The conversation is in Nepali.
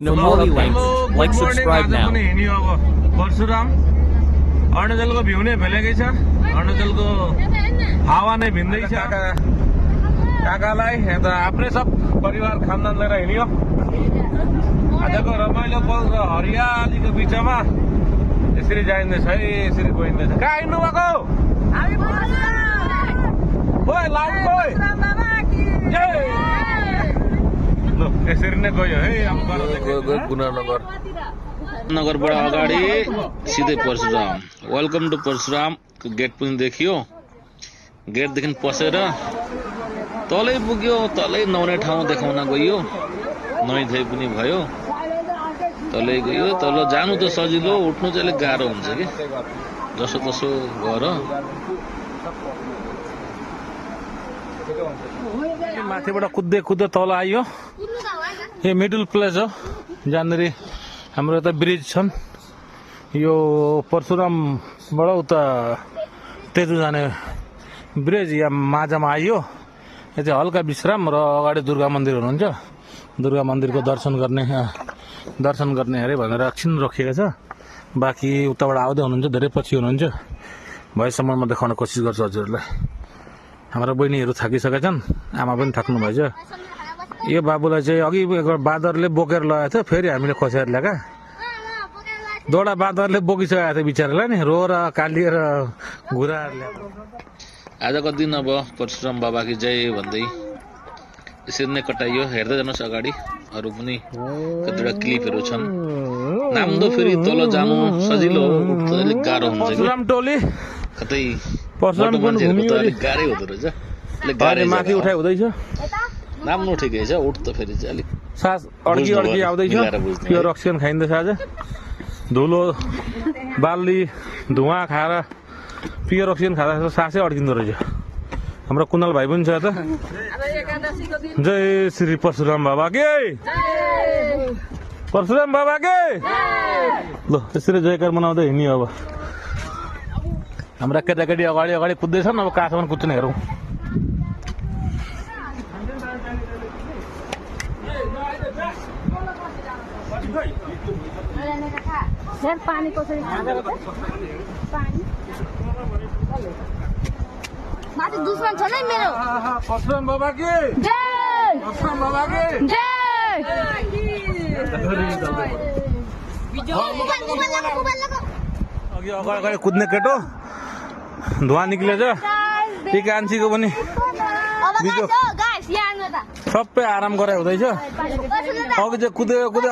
Nomoli links. Like, subscribe now. Parshuram अरुणाचलको भ्यू नै भेलेकै छ। अरुणाचलको हावा नै भिन्दै छ। काकालाई त आफ्नै सब परिवार खानदान लिएर हिँड्यो। आजको रमाइलो पल र हरियालीको बिचमा यसरी जाइँदैछ है, यसरी गइँदैछ। कहाँ हिँड्नु भएको? ओइ लाउड ओइ जय। ल यसरी नै गयो है। अब गुनानगर नगरबाट अगाडि सिधै Parshuram. Welcome to Parshuram gate पनि देखियो। गेटदेखि पसेर तलै पुग्यो। तलै नुहाउने ठाउँ देखाउन गयो। नुहाइधुवाइ पनि भयो। तलै गयो। तल जानु त सजिलो, उठ्नु चाहिँ अलिक गाह्रो हुन्छ कि। जसो तसो गर। माथिबाट कुद्दै कुद्दै तल आइयो। यो मिडल प्लेस हो जहाँनिर हाम्रो यता ब्रिज छन्। यो परशुरामबाट उता तेजु जाने ब्रिज या माझामा आइयो। यो चाहिँ हल्का विश्राम र अगाडि दुर्गा मन्दिर हुनुहुन्छ। दुर्गा मन्दिरको दर्शन गर्ने अरे भनेर एकछिन रोकिएको छ। बाँकी उताबाट आउँदै हुनुहुन्छ, धेरै पछि हुनुहुन्छ। भएसम्म म देखाउन कोसिस गर्छु हजुरहरूलाई। हाम्रो बहिनीहरू थाकिसकेका छन्, आमा पनि थाक्नु भएछ। यो बाबुलाई चाहिँ अघि बाँदरले बोकेर लगाएको थियो, फेरि हामीले खोसेर ल्याएका। दोडा बाँदरले बोकिसकेको थियो बिचरालाई नि, रोएर कालिएर घुराएर ल्याएको। आजको दिन अब परशुराम बाबा कि जय भन्दै यसरी नै कटाइयो। हेर्दै जानुहोस् अगाडि अरू पनि कतिवटा क्लिपहरू छन्। नाम्दो फेरि तल जानु सजिलो हो, अलिक गाह्रो हुन्छ। परशुराम टोली कतै परशुराम मान्छेहरूको त अलिक गाह्रै हुँदो रहेछ। अलिक गाह्रै माथि उठाइ हुँदैछ। नाम्नु ठिकै छ, उठ त फेरि चाहिँ अलिक सास अड्की आउँदैछ। प्योर अक्सिजन खाइँदैछ। आज धुलो बाली धुवा खाएर प्योर अक्सिजन खाँदा सासै अड्किँदो रहेछ। हाम्रो कुनाल भाइ पनि छ त। जय श्री परशुराम बाबा के, परशुराम बाबा के। ल यसरी जयकार मनाउँदै हिँड्यो। अब हाम्रा केटाकेटी अगाडि अगाडि कुद्दैछन्। अब कहाँसम्म कुद्छन् हेरौँ। पानी कसरी खाँदो रहेछ? पानी माथि दुश्मन छ नै मेरो। परशुराम बाबा के जय, परशुराम बाबा के जय। अघि अगाडि कुद्ने केटो धुवा निक्लेछ। ती कान्छीको पनि सबै आराम गराइ हुँदैछ। अघि चाहिँ कुदेर अगाडि